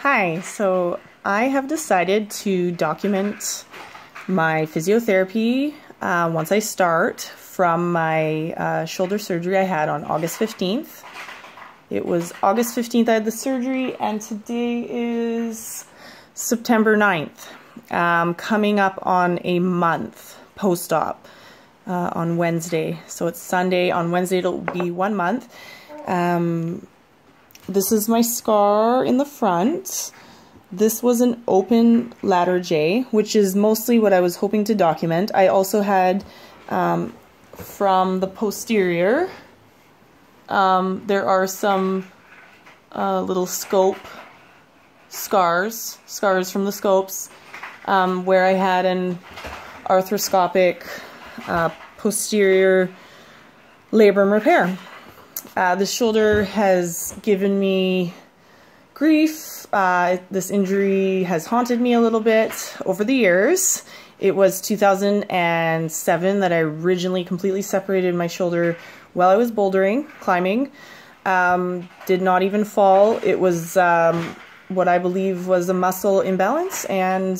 Hi, so I have decided to document my physiotherapy once I start from my shoulder surgery I had on August 15th. It was August 15th I had the surgery, and today is September 9th. Coming up on a month post-op on Wednesday. So it's Sunday. On Wednesday it'll be 1 month. This is my scar in the front. This was an open Latarjet, which is mostly what I was hoping to document. I also had from the posterior, there are some little scope scars from the scopes, where I had an arthroscopic posterior labrum repair. The shoulder has given me grief. This injury has haunted me a little bit over the years. It was 2007 that I originally completely separated my shoulder while I was bouldering, climbing. Did not even fall. It was what I believe was a muscle imbalance, and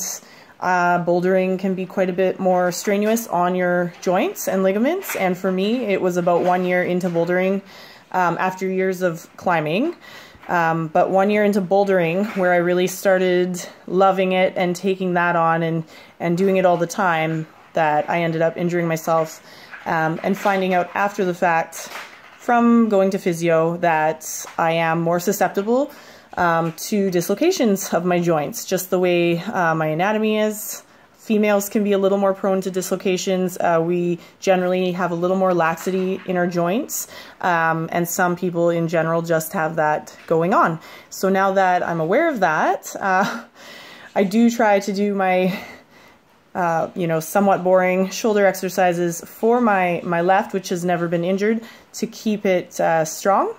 bouldering can be quite a bit more strenuous on your joints and ligaments, and for me it was about 1 year into bouldering after years of climbing. But 1 year into bouldering, where I really started loving it and taking that on and doing it all the time, that I ended up injuring myself and finding out after the fact from going to physio that I am more susceptible to dislocations of my joints, just the way my anatomy is. Females can be a little more prone to dislocations. We generally have a little more laxity in our joints, and some people in general just have that going on. So now that I'm aware of that, I do try to do my somewhat boring shoulder exercises for my left, which has never been injured, to keep it strong,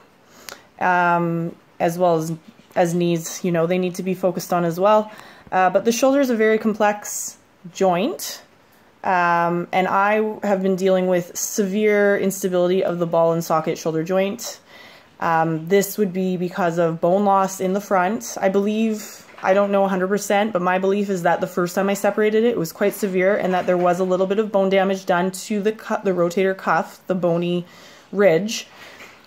as well as knees. They need to be focused on as well. But the shoulder is a very complex joint, and I have been dealing with severe instability of the ball and socket shoulder joint. This would be because of bone loss in the front. I believe, I don't know 100%, but my belief is that the first time I separated it was quite severe, and that there was a little bit of bone damage done to the rotator cuff, the bony ridge,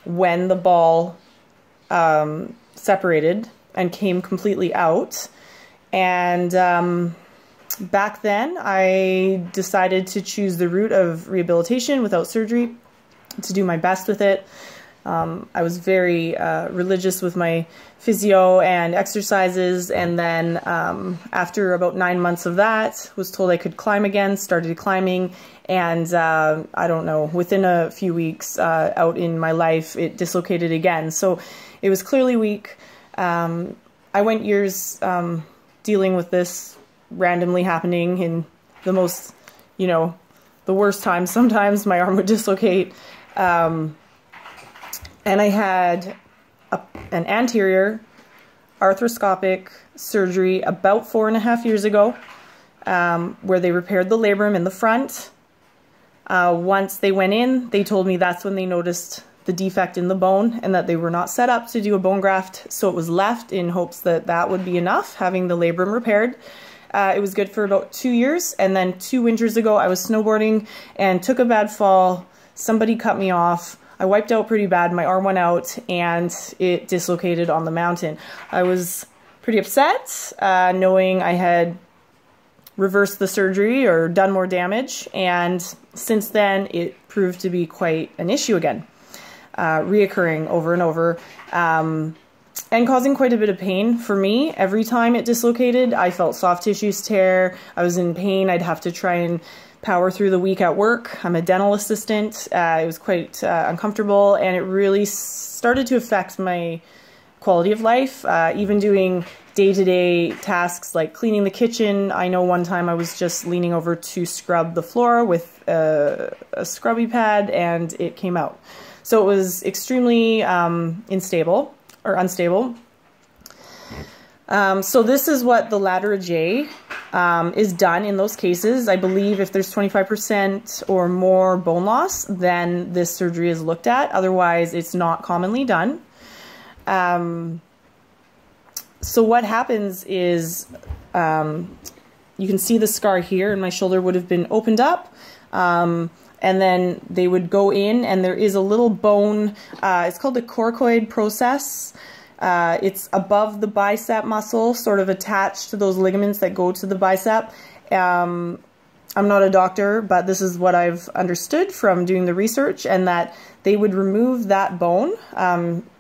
when the ball separated and came completely out. And back then, I decided to choose the route of rehabilitation without surgery, to do my best with it. I was very religious with my physio and exercises, and then after about 9 months of that, was told I could climb again, started climbing, and I don't know, within a few weeks out in my life, it dislocated again. So it was clearly weak. I went years dealing with this randomly happening in the most, the worst times. Sometimes my arm would dislocate. And I had an anterior arthroscopic surgery about 4.5 years ago, where they repaired the labrum in the front. Once they went in, they told me that's when they noticed the defect in the bone, and that they were not set up to do a bone graft, so it was left in hopes that that would be enough, having the labrum repaired. It was good for about 2 years, and then 2 winters ago I was snowboarding and took a bad fall. Somebody cut me off. I wiped out pretty bad. My arm went out and it dislocated on the mountain. I was pretty upset, knowing I had reversed the surgery or done more damage, and since then it proved to be quite an issue again, reoccurring over and over. And causing quite a bit of pain for me. Every time it dislocated, I felt soft tissues tear. I was in pain. I'd have to try and power through the week at work. I'm a dental assistant. It was quite uncomfortable, and it really started to affect my quality of life. Even doing day-to-day tasks like cleaning the kitchen. I know one time I was just leaning over to scrub the floor with a scrubby pad, and it came out. So it was extremely unstable. So this is what the Latarjet is done in those cases. I believe if there's 25% or more bone loss, then this surgery is looked at. Otherwise, it's not commonly done. So what happens is, you can see the scar here, and my shoulder would have been opened up. And then they would go in, and there is a little bone. It's called the coracoid process. It's above the bicep muscle, sort of attached to those ligaments that go to the bicep. I'm not a doctor, but this is what I've understood from doing the research, and that they would remove that bone,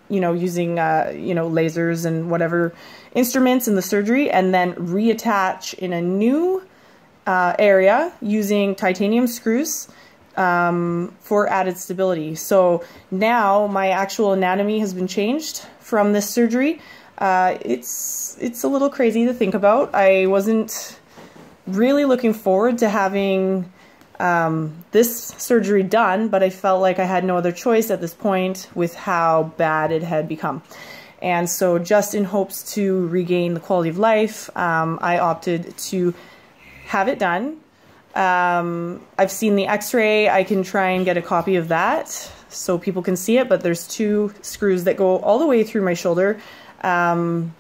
you know, using, you know, lasers and whatever instruments in the surgery, and then reattach in a new area using titanium screws for added stability. So now my actual anatomy has been changed from this surgery. It's a little crazy to think about. I wasn't really looking forward to having this surgery done, but I felt like I had no other choice at this point with how bad it had become. And so just in hopes to regain the quality of life, I opted to have it done. I've seen the x-ray. I can try and get a copy of that so people can see it, but there's 2 screws that go all the way through my shoulder. And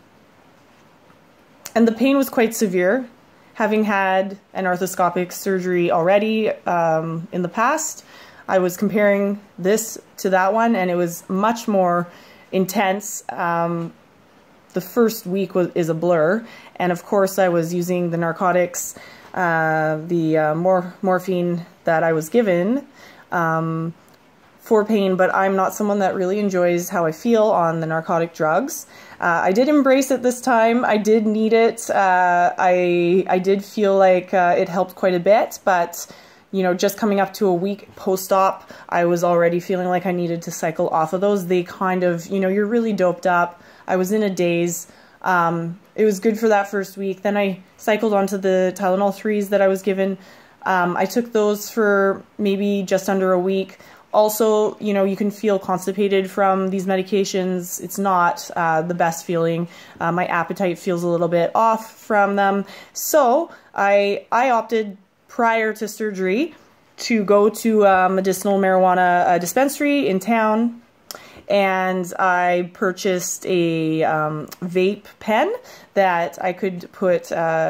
the pain was quite severe. Having had an arthroscopic surgery already in the past, I was comparing this to that one, and it was much more intense. The first week is a blur, and of course I was using the narcotics, morphine that I was given for pain, but I'm not someone that really enjoys how I feel on the narcotic drugs. I did embrace it this time. I did need it. I did feel like it helped quite a bit, but you know, just coming up to a week post-op, I was already feeling like I needed to cycle off of those. They kind of, you know, you're really doped up. I was in a daze. It was good for that first week. Then I cycled onto the Tylenol 3s that I was given. I took those for maybe just under a week. Also, you know, you can feel constipated from these medications. It's not the best feeling. My appetite feels a little bit off from them. So I opted prior to surgery to go to a medicinal marijuana dispensary in town, and I purchased a vape pen that I could put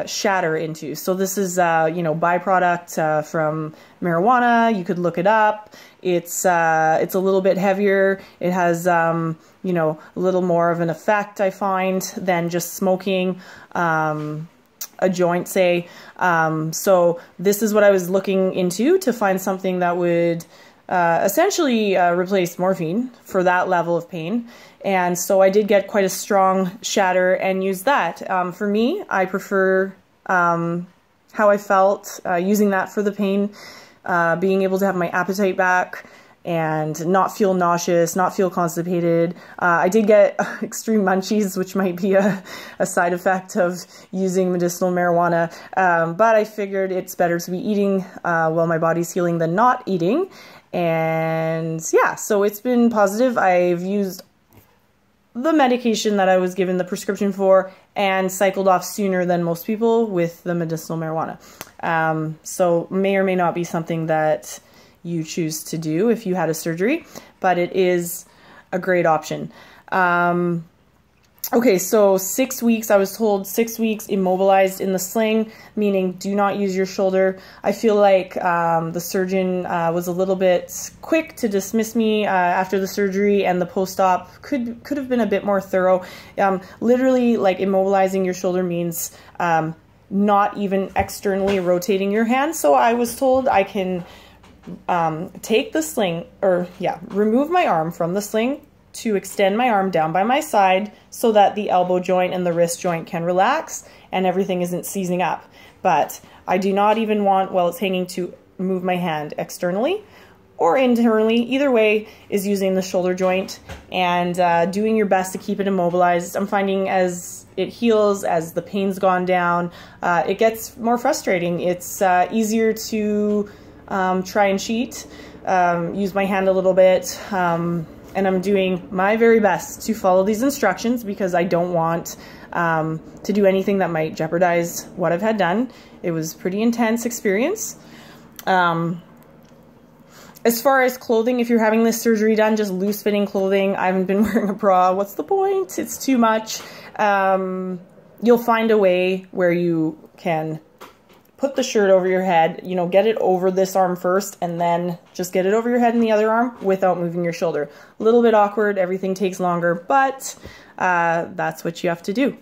shatter into. So this is, you know, byproduct from marijuana. You could look it up. It's a little bit heavier. It has, you know, a little more of an effect, I find, than just smoking a joint, say. So this is what I was looking into to find something that would essentially replace morphine for that level of pain. And so I did get quite a strong shatter and use that. For me, I prefer how I felt using that for the pain, being able to have my appetite back and not feel nauseous, not feel constipated. I did get extreme munchies, which might be a side effect of using medicinal marijuana, but I figured it's better to be eating while my body's healing than not eating. And yeah, so it's been positive. I've used the medication that I was given the prescription for and cycled off sooner than most people with the medicinal marijuana. So may or may not be something that you choose to do if you had a surgery, but it is a great option. Okay, so 6 weeks, I was told 6 weeks immobilized in the sling, meaning do not use your shoulder. I feel like the surgeon was a little bit quick to dismiss me after the surgery, and the post-op could have been a bit more thorough. Literally, like, immobilizing your shoulder means not even externally rotating your hand. So I was told I can take the sling, or yeah, remove my arm from the sling to extend my arm down by my side so that the elbow joint and the wrist joint can relax and everything isn't seizing up. But I do not even want, while it's hanging, to move my hand externally or internally. Either way is using the shoulder joint and doing your best to keep it immobilized. I'm finding as it heals, as the pain's gone down, it gets more frustrating. It's easier to try and cheat, use my hand a little bit, and I'm doing my very best to follow these instructions because I don't want to do anything that might jeopardize what I've had done. It was a pretty intense experience. As far as clothing, if you're having this surgery done, just loose fitting clothing. I haven't been wearing a bra. What's the point? It's too much. You'll find a way where you can put the shirt over your head, you know, get it over this arm first, and then just get it over your head in the other arm without moving your shoulder. A little bit awkward, everything takes longer, but that's what you have to do.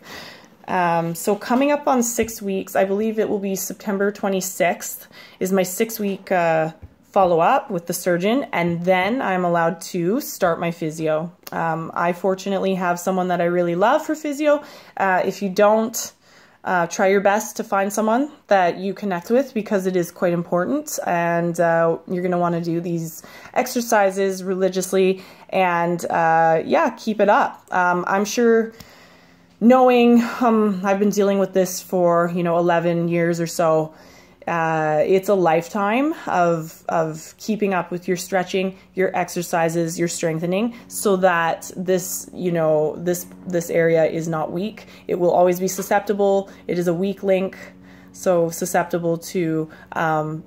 So coming up on 6 weeks, I believe it will be September 26th, is my 6-week follow-up with the surgeon, and then I'm allowed to start my physio. I fortunately have someone that I really love for physio. If you don't, try your best to find someone that you connect with, because it is quite important, and you're going to want to do these exercises religiously, and yeah, keep it up. I'm sure, knowing I've been dealing with this for 11 years or so, it's a lifetime of keeping up with your stretching, your exercises, your strengthening, so that this this area is not weak. It will always be susceptible. It is a weak link, so susceptible to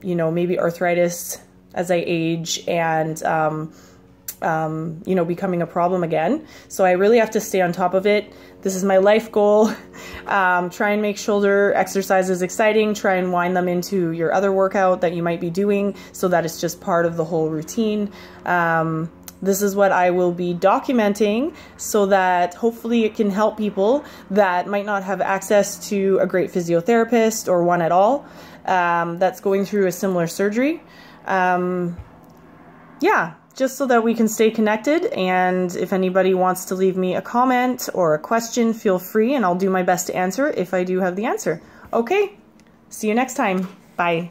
maybe arthritis as I age, and becoming a problem again. So I really have to stay on top of it. This is my life goal. Try and make shoulder exercises exciting. Try and wind them into your other workout that you might be doing, so that it's just part of the whole routine. This is what I will be documenting, so that hopefully it can help people that might not have access to a great physiotherapist, or one at all, that's going through a similar surgery. Yeah, just so that we can stay connected. And if anybody wants to leave me a comment or a question, feel free, and I'll do my best to answer if I do have the answer. Okay, see you next time. Bye.